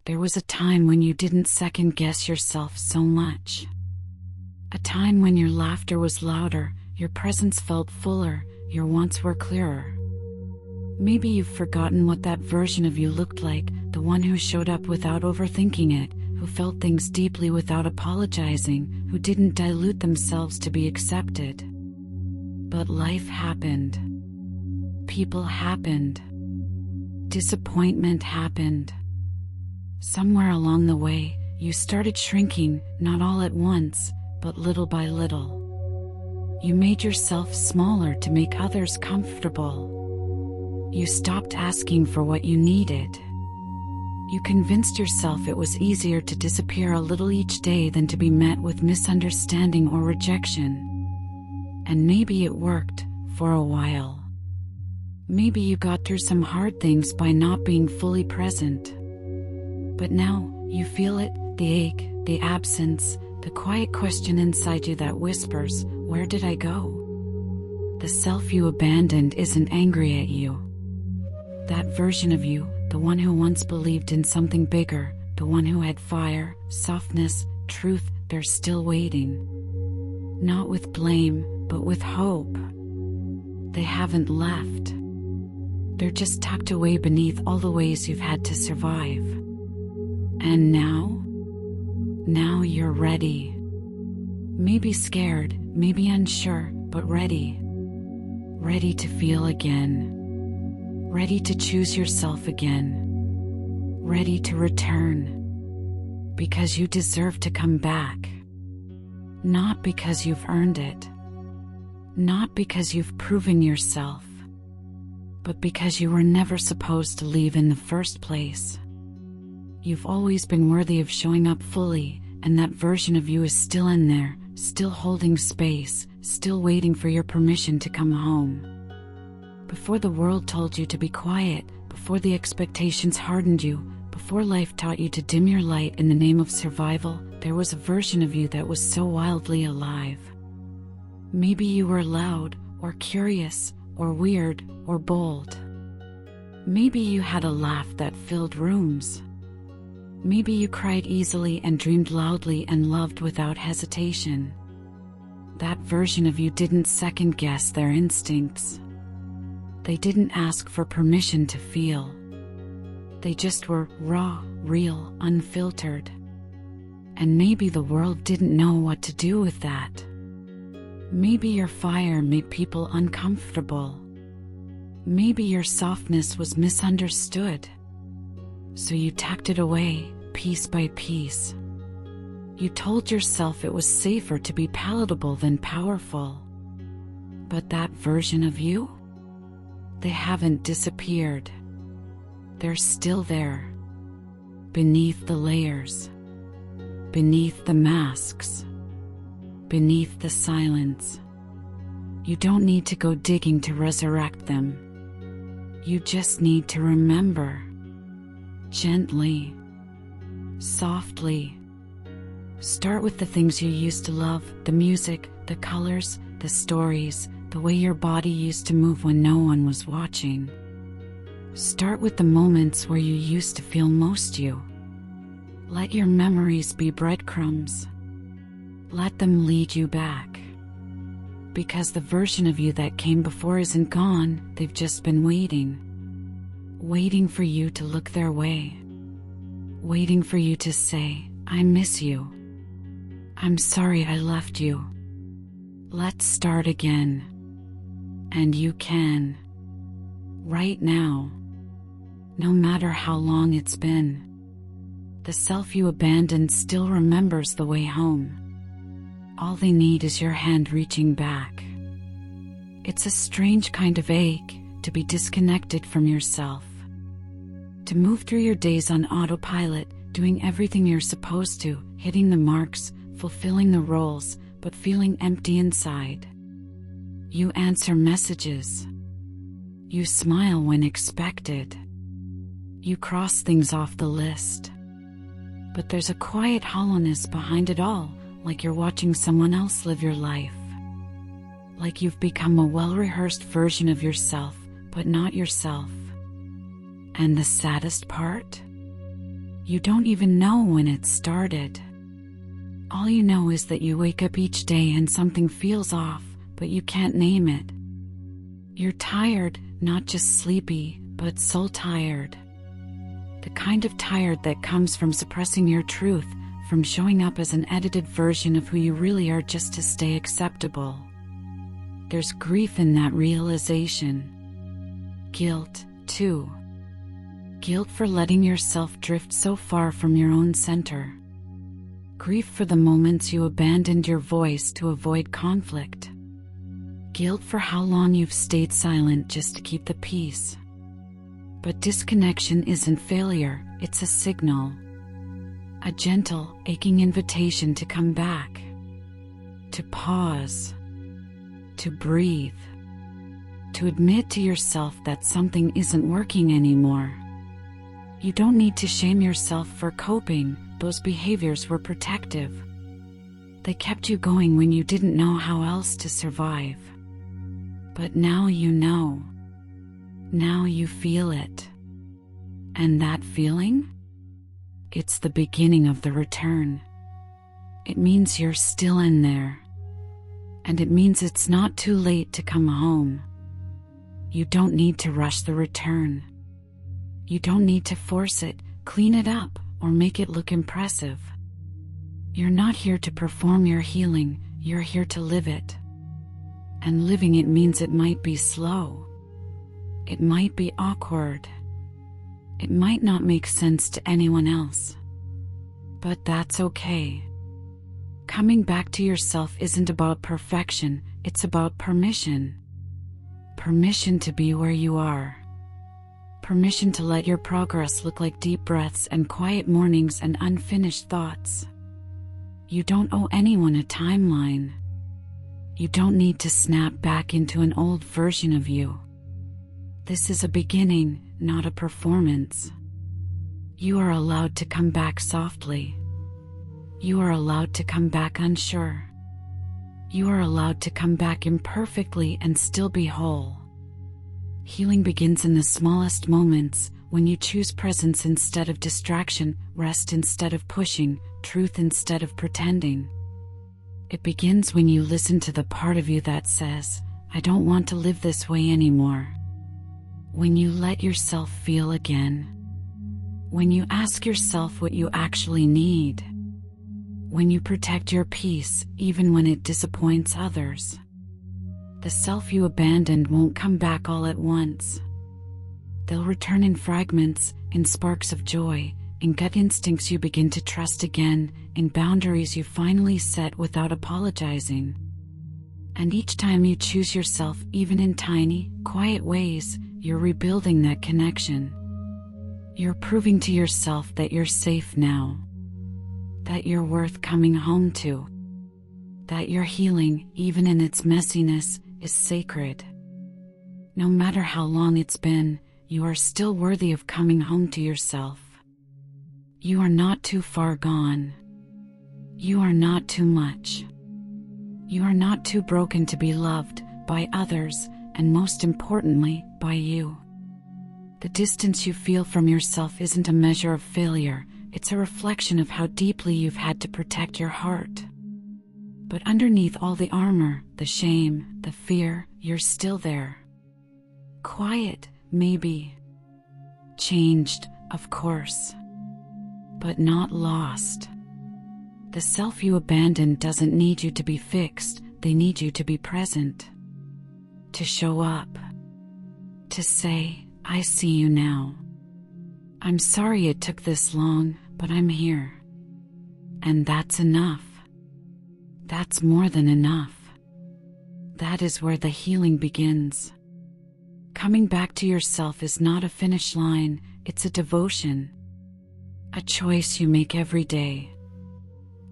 There was a time when you didn't second-guess yourself so much. A time when your laughter was louder, your presence felt fuller, your wants were clearer. Maybe you've forgotten what that version of you looked like, the one who showed up without overthinking it, who felt things deeply without apologizing, who didn't dilute themselves to be accepted. But life happened. People happened. Disappointment happened. Somewhere along the way, you started shrinking, not all at once, but little by little. You made yourself smaller to make others comfortable. You stopped asking for what you needed. You convinced yourself it was easier to disappear a little each day than to be met with misunderstanding or rejection. And maybe it worked, for a while. Maybe you got through some hard things by not being fully present. But now, you feel it, the ache, the absence, the quiet question inside you that whispers, "Where did I go?" The self you abandoned isn't angry at you. That version of you, the one who once believed in something bigger, the one who had fire, softness, truth, they're still waiting. Not with blame, but with hope. They haven't left. They're just tucked away beneath all the ways you've had to survive. And now you're ready. Maybe scared, maybe unsure, but ready. Ready to feel again. Ready to choose yourself again. Ready to return. Because you deserve to come back. Not because you've earned it. Not because you've proven yourself. But because you were never supposed to leave in the first place. You've always been worthy of showing up fully, and that version of you is still in there, still holding space, still waiting for your permission to come home. Before the world told you to be quiet, before the expectations hardened you, before life taught you to dim your light in the name of survival, there was a version of you that was so wildly alive. Maybe you were loud, or curious, or weird, or bold. Maybe you had a laugh that filled rooms. Maybe you cried easily and dreamed loudly and loved without hesitation. That version of you didn't second-guess their instincts. They didn't ask for permission to feel. They just were raw, real, unfiltered. And maybe the world didn't know what to do with that. Maybe your fire made people uncomfortable. Maybe your softness was misunderstood. So you tucked it away, piece by piece. You told yourself it was safer to be palatable than powerful. But that version of you? They haven't disappeared. They're still there. Beneath the layers. Beneath the masks. Beneath the silence. You don't need to go digging to resurrect them. You just need to remember. Gently. Softly. Start with the things you used to love, the music, the colors, the stories, the way your body used to move when no one was watching. Start with the moments where you used to feel most you. Let your memories be breadcrumbs. Let them lead you back. Because the version of you that came before isn't gone, they've just been waiting. Waiting for you to look their way. Waiting for you to say, "I miss you. I'm sorry I left you. Let's start again." And you can. Right now. No matter how long it's been. The self you abandoned still remembers the way home. All they need is your hand reaching back. It's a strange kind of ache to be disconnected from yourself. To move through your days on autopilot, doing everything you're supposed to, hitting the marks, fulfilling the roles, but feeling empty inside. You answer messages. You smile when expected. You cross things off the list. But there's a quiet hollowness behind it all, like you're watching someone else live your life. Like you've become a well-rehearsed version of yourself, but not yourself. And the saddest part? You don't even know when it started. All you know is that you wake up each day and something feels off, but you can't name it. You're tired, not just sleepy, but soul tired. The kind of tired that comes from suppressing your truth, from showing up as an edited version of who you really are just to stay acceptable. There's grief in that realization. Guilt, too. Guilt for letting yourself drift so far from your own center. Grief for the moments you abandoned your voice to avoid conflict. Guilt for how long you've stayed silent just to keep the peace. But disconnection isn't failure, it's a signal. A gentle, aching invitation to come back. To pause. To breathe. To admit to yourself that something isn't working anymore. You don't need to shame yourself for coping. Those behaviors were protective. They kept you going when you didn't know how else to survive. But now you know. Now you feel it. And that feeling? It's the beginning of the return. It means you're still in there. And it means it's not too late to come home. You don't need to rush the return. You don't need to force it, clean it up, or make it look impressive. You're not here to perform your healing, you're here to live it. And living it means it might be slow. It might be awkward. It might not make sense to anyone else. But that's okay. Coming back to yourself isn't about perfection, it's about permission. Permission to be where you are. Permission to let your progress look like deep breaths and quiet mornings and unfinished thoughts. You don't owe anyone a timeline. You don't need to snap back into an old version of you. This is a beginning, not a performance. You are allowed to come back softly. You are allowed to come back unsure. You are allowed to come back imperfectly and still be whole. Healing begins in the smallest moments, when you choose presence instead of distraction, rest instead of pushing, truth instead of pretending. It begins when you listen to the part of you that says, I don't want to live this way anymore. When you let yourself feel again. When you ask yourself what you actually need. When you protect your peace, even when it disappoints others. The self you abandoned won't come back all at once. They'll return in fragments, in sparks of joy, in gut instincts you begin to trust again, in boundaries you finally set without apologizing. And each time you choose yourself, even in tiny, quiet ways, you're rebuilding that connection. You're proving to yourself that you're safe now. That you're worth coming home to. That your healing, even in its messiness, is sacred. No matter how long it's been, you are still worthy of coming home to yourself. You are not too far gone. You are not too much. You are not too broken to be loved by others, and most importantly, by you. The distance you feel from yourself isn't a measure of failure, it's a reflection of how deeply you've had to protect your heart. But underneath all the armor, the shame, the fear, you're still there. Quiet, maybe. Changed, of course. But not lost. The self you abandoned doesn't need you to be fixed, they need you to be present. To show up. To say, I see you now. I'm sorry it took this long, but I'm here. And that's enough. That's more than enough. That is where the healing begins. Coming back to yourself is not a finish line, it's a devotion. A choice you make every day.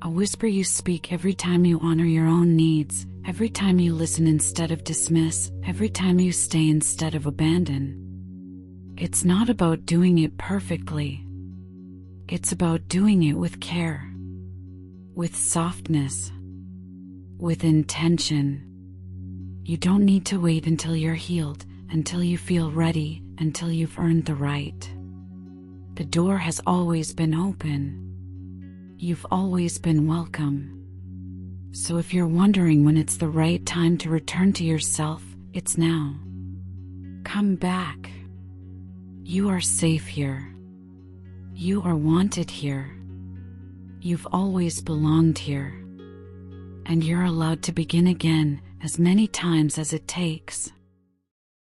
A whisper you speak every time you honor your own needs, every time you listen instead of dismiss, every time you stay instead of abandon. It's not about doing it perfectly. It's about doing it with care. With softness. With intention. You don't need to wait until you're healed, until you feel ready, until you've earned the right. The door has always been open. You've always been welcome. So if you're wondering when it's the right time to return to yourself, it's now. Come back. You are safe here. You are wanted here. You've always belonged here. And you're allowed to begin again as many times as it takes.